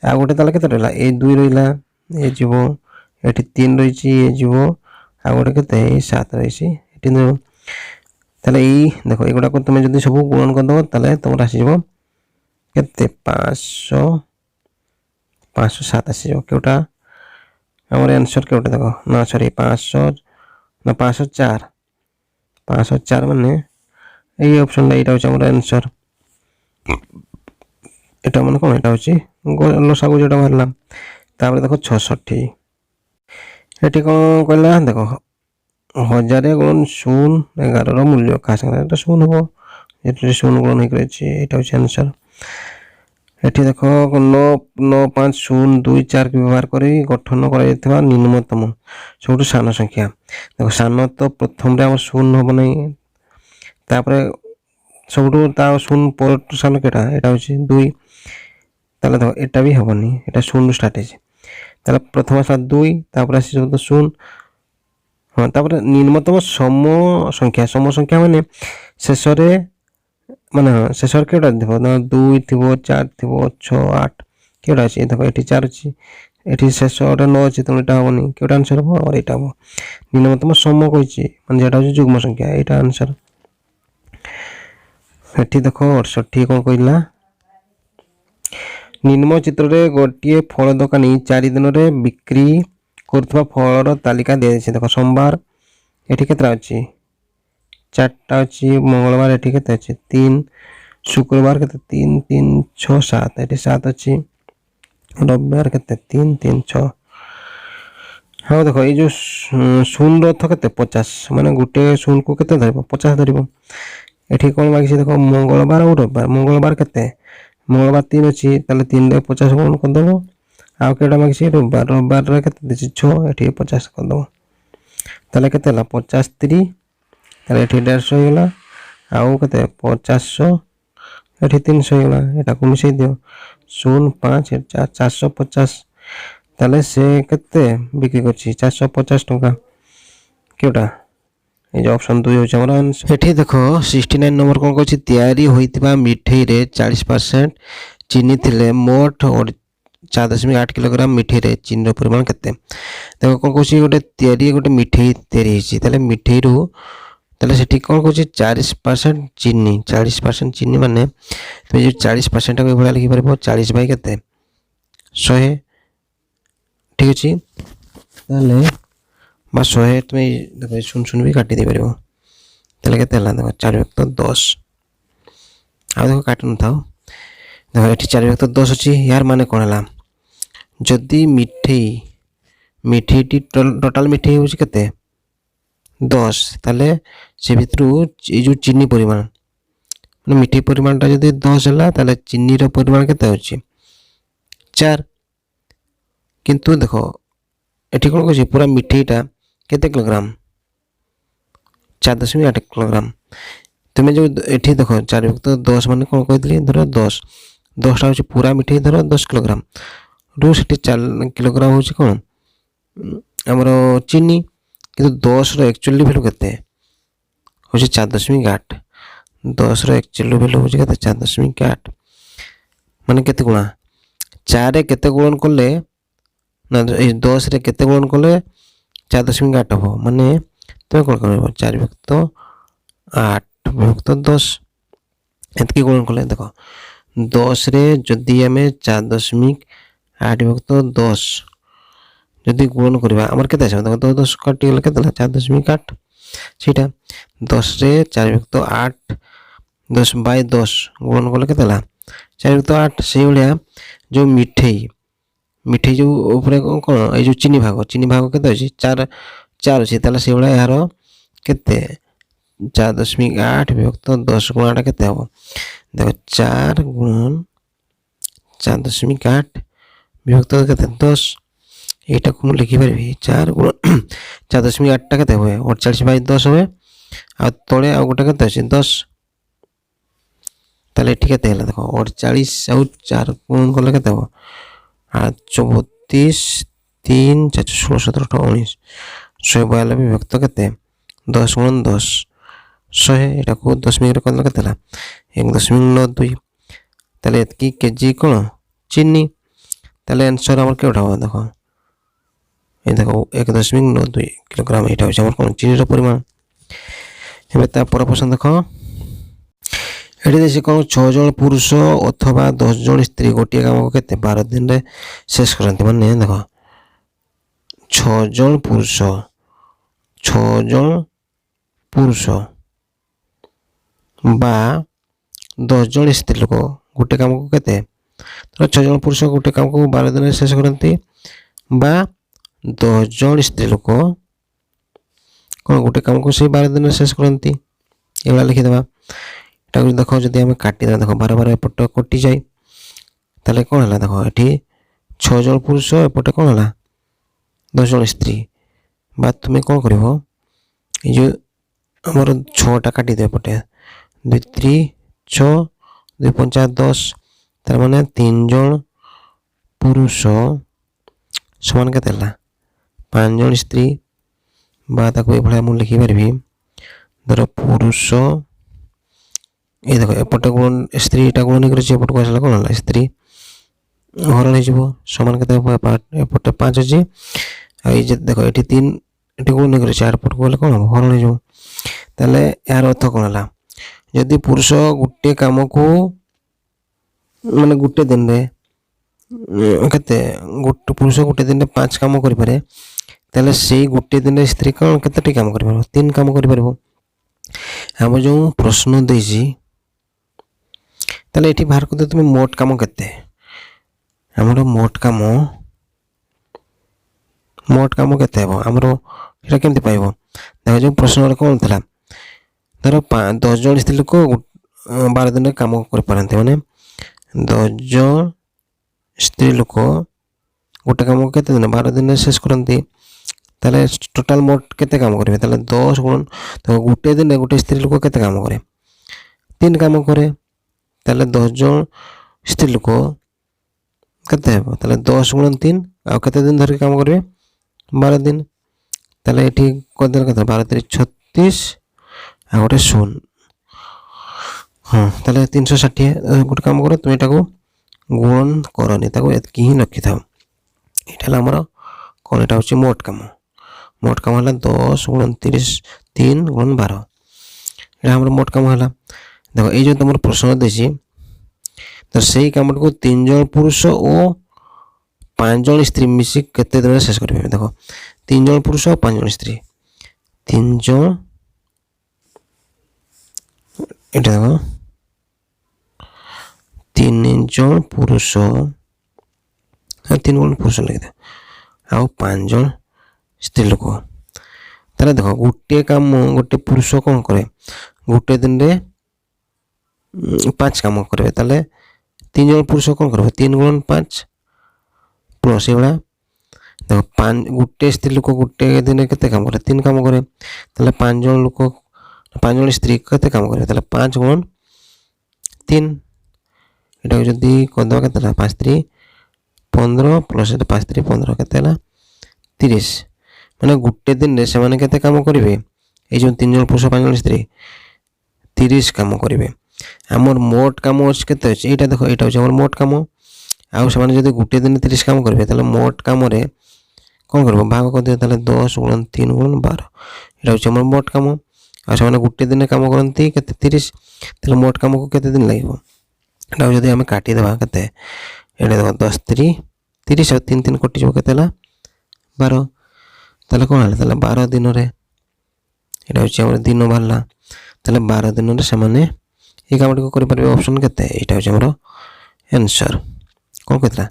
आ गोटे ताले केते रहा ये 2 रहा ये जीव ये 3 रही ये जीव आ गोटे केते 7 रही ताले ये देख युवा को तुम जो सब गुणन करदेव ताले तुम आसीज केते 500 507 आसीज क्योंटा आमर आंसर क्योंटा देख ना सॉरी 500 ना 504 504 माने ये ऑप्शन यहाँ हूँ आंसर এটা মানে কোন এটা হচ্ছে লসাগু যেটা মারলাম তারপরে দেখো 66 এটি কোন কইলা দেখো 1000 গুণ 0 11 র মূল্য কার সঙ্গে এটা 0 হবে এটা 0 গুণ হয়ে গেছে এটা হচ্ছে आंसर এটি দেখো 99502 কে ব্যবহার করে গঠন করা যাইতবা নিম্নতম সবটু সান সংখ্যা দেখো সান তো প্রথমে আমার 0 হবে নাই তারপরে सबुठू शून्य पर सान केटा यहाँ हूँ 2 ताले देख एटा भी हेनी एटा 0 स्टार्ट है प्रथम आसला 2 तापर आसी सब 0 हाँ तापर निम्नतम सम संख्या माने शेष माने शेष केटा देख 2 थी 4 थी 6 8 केटा अच्छे देख ये 4 अच्छी ये शेष 9 अच्छी तेणु यहाँ हेनी केटा आंसर हम और यहाँ हम निम्नतम सम कही मैं जेटा हूँ जुग्म संख्या यहाँ आंसर एठी देख 68 कौन कहला निम्न चित्र रे गोटे फल दुकानी 4 दिन में बिक्री कर फलर तालिका दि जाए देख सोमवार ये केतटा अच्छी 4टा अच्छी मंगलवार ये केते अच्छी 3 शुक्रवार के 3 3 6 7 ये 7 अच्छी रविवार के 3 3 6 हाँ देख ये जो 0 रथ के 50 माने गोटे 0 को केते धर 50 धर ये कौन मांगी देख मंगलवार और रविवार मंगलवार के मंगलवार 3 अच्छी 3 50 गुण करदेव आउ केटा मागिछि रविवार रविवार रे केते देछि 6 एठी 50 कर दो ताले केते ला 50 ताले एठी 150 हो गेला आउ केते 500 एठी 300 हो गेला एटा को मिसै दियो 0 5 4 450 ताले से केते बिक्री करछि 450 टका केटा ए जो ऑप्शन 2 हो हमरा एठी देखो 69 नंबर कोन कहछि तयारी होइतिबा मिठाई रे 40% चीनी थिले मोट और 4.8 किलोग्राम मिठाई रे चीनी परिमाण केते देखो कोन कहछि गोटे तयारी गोटे मिठाई तयारी हिछि ताले मिठाई रु ताले सेठी कोन कहछि 40% चीनी 40% चीनी माने तो जे 40% को भला लिखि परबो 40 बाय केते 100 ठीक अछि ताले बा 100 तुम देखो सुन भी काटी दे परबो ताले केते हला देखो 4 व्यक्त 10 आ देखो काटन थाओ देखो एठी 4 व्यक्त 10 अछि यार माने कोन हला जदी मिठाई टोटल मिठाई होछि केते 10 ताले से भितरु ए जो चीनी परिमाण माने मिठाई परिमाण ता जदी 10 हला ताले चीनी रो परिमाण केते होछि 4 किंतु देखो एठी कोन कहछि पूरा मिठाईटा केते किलोग्राम 4.8 किलोग्राम तुमे जो एठी देखो 4 व्यक्त 10 माने कोन कहतली धरो 10 टा होछि पूरा मिठाई धरो 10 किलोग्राम रु सेठी 4 किलोग्राम होछि कोन हमरो चीनी किंतु 10 रो एक्चुअली वैल्यू केते होछि 4.8 10 रो एक्चुअली वैल्यू होछि केते 4.8 माने केते गुणा 4 रे केते गुणन करले ना 10 रे केते गुणन करले 4.8 हो माने तो कोन करबो 4 व्यक्त 8 व्यक्त 10 एतकी गुणन करले देखो 10 रे जदी हमें 4.8 व्यक्त 10 जदी गुणन करबा हमर केते आछो देखो 10 काटी गेले केते 4.8 सेटा 10 रे 4 व्यक्त 8 10 बाय 10 गुणन करले केते ला 4 व्यक्त 8 से भलिया जो मिठाई जो ऊपर कोन ए जो चीनी भाग केते अछि 4 अछि ताला से भलिया यार केते 4.8 व्यक्त 10 गुणाटा केते हो देखो 4 गुणन 4.8 विभक्त केते 10 एटा को लिखि परबी 4 गुण 4.8 टा केते होय 48 बाय 10 होय आ तळे आ गोटा केते अछि 10 ताले ठीक केते हला देखो 48 आ 4 गुण करले केते हो आ 34 3 4 16 17 19 192 विभक्त केते 10 गुण 10 100 एटा को 10 मिनिट करले केते हला 1.92 ताले एतकी केजी कोन चीनी ताले आंसर हमर केटा हो देखो ए देखो 1.92 किलोग्राम एटा हो हमर कोन चीनी रो परिमाण हेबे ता पर प्रश्न देखो एठी देसी कोन 6 जन पुरुष अथवा 10 जन स्त्री गोटिया काम को केते 12 दिन रे शेष करंती माने देखो 6 जन पुरुष बा 10 जन स्त्री लोक गोटे काम को केते तो 6 जन पुरुष गोटे काम को 12 दिन रे शेष करंती बा 10 जन स्त्री लोक कोन गोटे काम को से 12 दिन रे शेष करंती एला लिखि देबा एटा को देखो जदी हम काटी दे देखो 12 12 एपट कटि जाय ताले कोन हला देखो एठी 6 जन पुरुष एपट कोन हला 10 जन स्त्री बा तुमे कोन करबो ए जो हमर 6 टा काटी दे पटे 2 3 6 2 5 10 तार माने 3 जन पुरुष समान केते हला 5 जन स्त्री बा ताको ए भला मु लिखि परबी धर पुरुष ए देखो एपट गुण स्त्री टा गुण करे एपट को आसला कोन हला स्त्री हरण हे जबो समान केते एपट 5 अछि आ ए जे देखो एठी 3 एठी गुण करे 4 एपट को कोन हरण हे जबो ताले यार अर्थ कोन हला यदि पुरुष गुटे काम को माने गुटे दिन रे केते गुटे पुरुष गुटे दिन रे 5 काम करि पारे ताले सेही गुटे दिन रे स्त्री कोन केते काम करि पारो 3 काम करि पारबो हम जो प्रश्न देछि ताले एठी बाहर को तुम मोट काम केते हमरो मोट काम केते हेबो हमरो एटा केमति पाइबो देखो जो प्रश्न रे कोन थला धरो 10 जन स्त्री लोक 12 दिन रे काम कर पारंते माने 10 जन स्त्री लोक गोटे काम केते दिन 12 दिन शेष करती ताले टोटाल मोट केते काम करेंगे ताले 10 गुणन तो गोटे दिन गोटे स्त्री लोक केते काम करे 3 काम करे ताले 10 जन स्त्री लोक केते हेबो ताले 10 गुणन 3 आ केते दिन धरि काम करेंगे 12 दिन ताले एठी कदर कथा 12 3 36 आ गोटे 0 हाँ ताले 360 गोटे काम करो तुम एटा को गुणन करनी ताको एतकी ही रखि थाओ एटा हमर कोन एटा होची मोट काम हला 10 गुणन 30 3 गुणन 12 एटा हमर मोट काम हला देखो ए जो तुमर प्रश्न देसी तो सही काम को 3 जन पुरुष और 5 जन स्त्री मिसी केते दिन शेष करबे देखो 3 जन पुरुष और 5 जन स्त्री 3 जन एटा देखो 3 जन पुरुष 3 जन पुरुष लिखते आ 5 जन स्त्री लोक ताले देखो गोटे काम गोटे पुरुष कौन करे गोटे दिन रे 5 काम करे ताले 3 जन पुरुष कौन करे 3 गुणन 5 प्लस एवला देखो 5 गोटे स्त्री लोक गोटे दिन केते काम करे 3 काम करे ताले 5 जन लोक 5 जन स्त्री केते काम करे ताले 5 गुणन 3 एटा जदी कोदवा केते 5 3 15 प्लस 5 3 15 केते ला 30 माने गुटे दिन रे से माने केते काम करिवे ए जो 3 जन पुरुष 5 जन स्त्री 30 काम करिवे हमर मोट काम केते अछि एटा देखो एटा हमर मोट काम आ से माने जदी गुटे दिन 30 काम करिवे ताले मोट काम रे कोन करबो भाग कर दे ताले 10 गुणन 3 गुणन 12 एटा हमर मोट काम आ से माने गुटे दिन काम करंती केते 30 ताले मोट काम को केते दिन लागबो एटा जदी हम काटी देबा केते एटा देखो 10 3 30 और 3 3 कटि जो केते ला 12 ताले कोन हला ताले 12 दिन रे एटा होची हमर दिन भरला ताले 12 दिन रे से माने ए काम को करि परबे ऑप्शन केते एटा होची हमर आंसर कोन केतला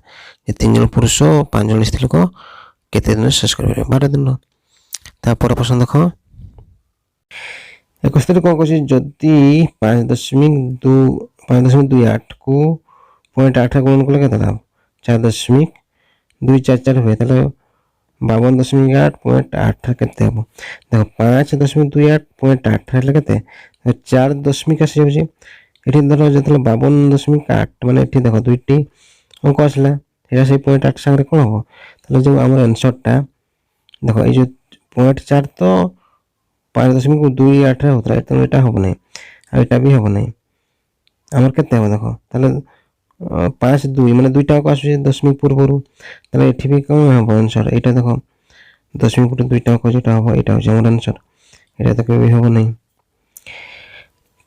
ए 3 जन पुरुष 5 जन स्त्री लोक केते दिन शेष करबे 12 दिन ता पर प्रश्न देखो 71 कोन कहछि जदी 5.28 को 0.8 गुणन कले केते दाव 4.244 होय ताले 52.8 केते हबो देखो 5.28 हेले केते 4 दशमिक आसी होची एठी धरो जतले 52.8 माने एठी देखो दुईटी अंक आसला एटा से 0.8 संगे कोन हबो ताले जो हमर आंसर टा देखो ए जो 0.4 तो 5.28 होतला तो एटा हबो नै आ एटा भी हबो नै हमर केते हबो देखो ताले 5 2 माने दुईटा को आसु दशमिक पूर्वरु ताले एठी भी कोन हबो आंसर एटा देखो दशमिक पूर्व दुईटा को जेटा हबो एटा हो हमर आंसर एटा तो केबे हबो नै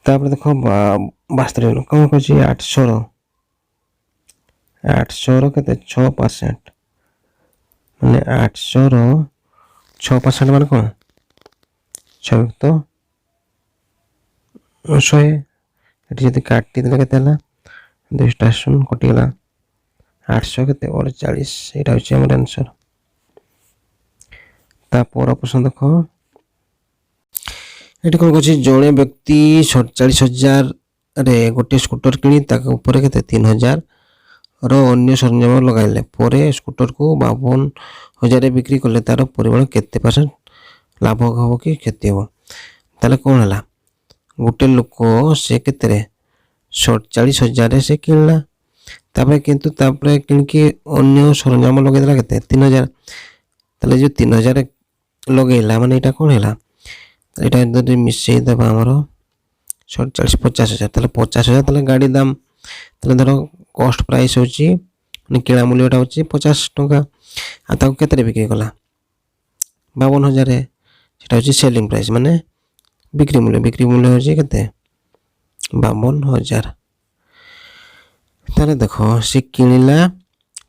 तापर देखो 72 कोन कहछि 800 केते 6% माने 800 6% माने कोन 6 तो 100 एठी जति काटि देले केते हला 2 स्टेशन कटि गला 800 केते 48 एटा होछि हमर आंसर ता पर प्रश्न देखो एठी कोन कहछि जणे व्यक्ति 47,000 रे गोटे स्कूटर किनी ताक ऊपर केते 3,000 रो अन्य सरंजाम लगाइले परे स्कूटर को 52,000 रे बिक्री करले तार परिमाण केते परसेंट लाभ होबो कि क्षति होबो ताले कोन हला गोटे लोक से केते रे 47,000 रे से किनला तापर किंतु तापर किनके अन्य सरंजाम लगे देला केते 3,000 ताले जो 3,000 लगेला माने एटा कोन हला एटा जदी मिसई देबा हमरो 47 50,000 ताले 50,000 ताले गाड़ी दाम ताले धरो कॉस्ट प्राइस होची माने किणा मूल्यटा होची 50 टका आ ताको केते रे बिक्री कला 52,000 रे सेटा होची सेलिंग प्राइस माने बिक्री मूल्य होची केते 52,000 ताले देखो से किनिला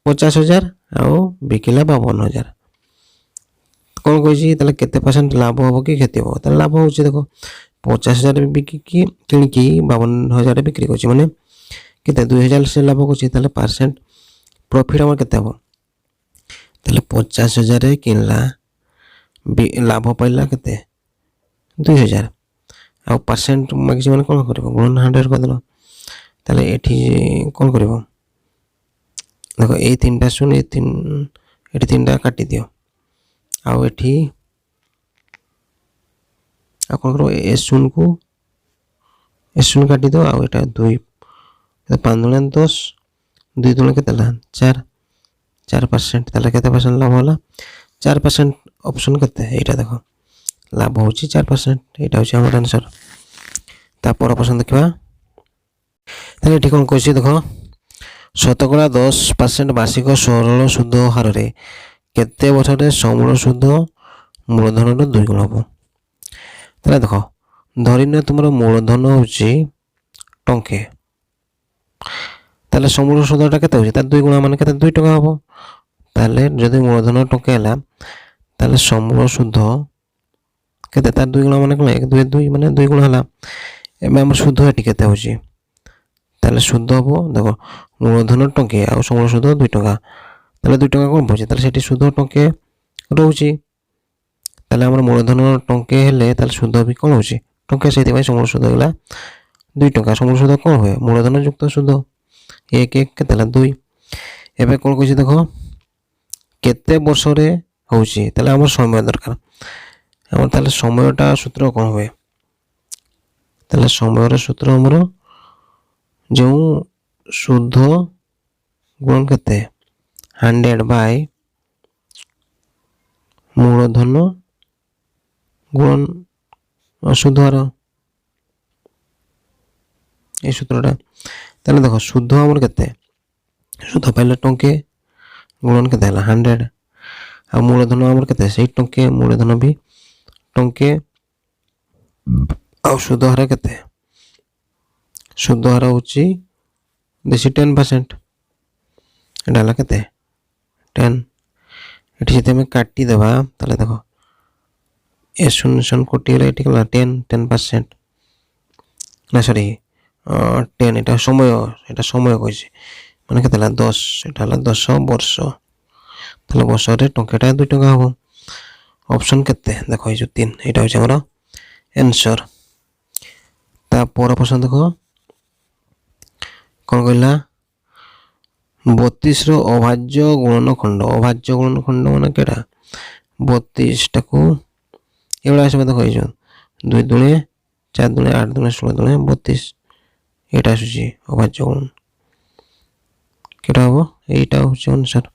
50,000 आ बिकिला 52,000 कोन कहछि ताले केते परसेंट लाभ होबो कि क्षति होबो ताले लाभ होची देखो 50,000 बिकी की किनकी 52,000 बिक्री करछि माने केते 2,000 से लाभ करछि ताले परसेंट प्रॉफिट हमर केते हबो ताले 50,000 रे किनला लाभ पाइला केते 2,000 आ परसेंट मागछि माने कोन करबो गुणन 100 कर देलो ताले एठी कोन करबो देखो ए तीनटा सुन ए तीन ଏଠି 3ଟା କାଟି ଦିଅ ଆଉ ଏଠି ଆଉ କ'ଣ କରିବ S0 କାଟି ଦିଅ ଆଉ ଏଟା 2 5 ଦୁଗୁଣେ 10 2 ଦୁଗୁଣେ କେତେ ହେଲା 4% ତାହେଲେ କେତେ percent ଲାଭ ହେଲା 4% ଅପସନ୍ କେତେ ଏଇଟା ଦେଖ ଲାଭ ହେଉଛି 4% ଏଇଟା ହେଉଛି ଆମର ଆନ୍ସର। ତାपर ଅପସନ୍ ଦେଖିବା ତାହେଲେ ଏଠି କ'ଣ କହିଛି ଦେଖ ଶତକଡ଼ା 10% ବାର୍ଷିକ ସରଳ ସୁଧ ହାରରେ କେତେ ବର୍ଷରେ ସମୂଳ ସୁଧ ମୂଳଧନର 2 ଗୁଣ ହେବ। ତାହେଲେ ଦେଖ ଧରିନିଅ ତୁମର ମୂଳଧନ ହେଉଛି ଟଙ୍କେ ତାହେଲେ ସମୂଳ ସୁଧଟା କେତେ ହେଉଛି ତାର 2 ଗୁଣା ମାନେ କେତେ 2 ଟଙ୍କା ହେବ। ତାହେଲେ ଯଦି ମୂଳଧନ ଟଙ୍କା ହେଲା ତାହେଲେ ସମୂଳ ସୁଧ କେତେ ତାର 2 ଗୁଣା ମାନେ କ'ଣ 1 2 2 ମାନେ 2 ଗୁଣା ହେଲା। ଏବେ ଆମର ସୁଧ ଏଠି କେତେ ହେଉଛି ତାହେଲେ ସୁଧ ହେବ ଦେଖ ମୂଳଧନ ଟଙ୍କେ ଆଉ ସମୂଳ ସୁଧ 2 ଟଙ୍କା ତାହେଲେ 2 ଟଙ୍କା କ'ଣ ପଡ଼ୁଛି ତାହେଲେ ସେଠି ସୁଧ ଟଙ୍କେ ରହୁଛି। ତାହେଲେ ଆମର ମୂଳଧନ ଟଙ୍କେ ହେଲେ ତାହେଲେ ସୁଧ ବି କ'ଣ ହେଉଛି ଟଙ୍କେ ସେଇଥିପାଇଁ ସମୂଳ ସୁଧ ହେଲା 2 ଟଙ୍କା। ସମୂଳ ସୁଧ କ'ଣ ହୁଏ ମୂଳଧନ ଯୁକ୍ତ ସୁଧ 1 1 କେତେ ହେଲା 2। ଏବେ କ'ଣ କହୁଛି ଦେଖ କେତେ ବର୍ଷରେ ହେଉଛି ତାହେଲେ ଆମର ସମୟ ଦରକାର ଆମର ତାହେଲେ ସମୟଟା ସୂତ୍ର କ'ଣ ହୁଏ ତାହେଲେ ସମୟର ସୂତ୍ର ଆମର ଯେଉଁ ସୁଧ ଗୁଣ କେତେ 100 ବାଇ ମୂଳଧନ ଗୁଣ ସୁଧ ହାର এই সূত্রটা। তাহলে দেখো সুଧ আমার কেতে সুଧ পাইলে টঙ্কে গুণন কেতে হলা 100 আর মূলধন আমার কেতে সেই টঙ্কে মূলধন भी টঙ্কে ଆଉ ସୁଧ ହାର କେତେ ସୁଧ ହାର ହେଉଛି ବେଶୀ 10% ଏଇଟା ହେଲା କେତେ 10। ଏଠି ଯଦି ଆମେ କାଟିଦେବା ତାହେଲେ ଦେଖ S0 କଟିଗଲେ ଏଠି ଗଲା 10% ନା ସରି 10 এটা সময় କହିଛି ମାନେ କେତେ ହେଲା 10 এটা ହେଲା 10 ବର୍ଷ ତାହେଲେ ବର୍ଷରେ ଟଙ୍କାଟା 2 ଟଙ୍କା ହେବ। ଅପସନ୍ କେତେ ଦେଖ ଏଇ ଯେଉଁ 3 ଏଇଟା ହେଉଛି ଆମର ଆନ୍ସର। ତାପରେ ପ୍ରଶ୍ନ ଦେଖ କ'ଣ କହିଲା 32ର ଅଭାଜ୍ୟ ଗୁଣନଖଣ୍ଡ ମାନେ କେଟା 32ଟାକୁ ଏଇଭଳିଆ ଆସିବ ଦେଖ ଏଇ ଯେଉଁ 2 ଦୁଣେ 4 ଦୁଣେ 8 ଦୁଣେ 16 ଦୁଣେ 32 ଏଇଟା ଆସୁଛି ଅଭାଜ୍ୟ ଗୁଣ କେଟା ହେବ ଏଇଟା ହେଉଛି ଆନ୍ସର।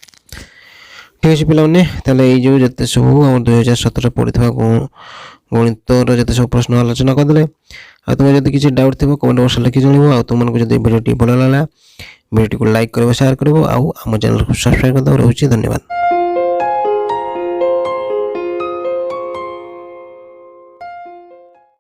ঠিক আছে ପିଲାମାନେ ତାହେଲେ ଏଇ ଯେଉଁ ଯେତେ ସବୁ ଆମ 2017 ପଡ଼ିଥିବା ଗଣିତର ଯେତେ ସବୁ ପ୍ରଶ୍ନ ଆଲୋଚନା କରିଦେଲେ ଆଉ ତୁମେ ଯଦି କିଛି ଡାଉଟ୍ ଥିବ କମେଣ୍ଟ ବକ୍ସରେ ଲେଖି ଜଣାଇବ। ଆଉ ତୁମମାନଙ୍କୁ ଯଦି ଭିଡ଼ିଓଟି ଭଲ ଲାଗିଲା ଭିଡ଼ିଓଟିକୁ ଲାଇକ୍ କରିବ ସେୟାର କରିବ ଆଉ ଆମ ଚ୍ୟାନେଲକୁ ସବସ୍କ୍ରାଇବ୍ କରିଦେବ। ରହୁଛି ଧନ୍ୟବାଦ।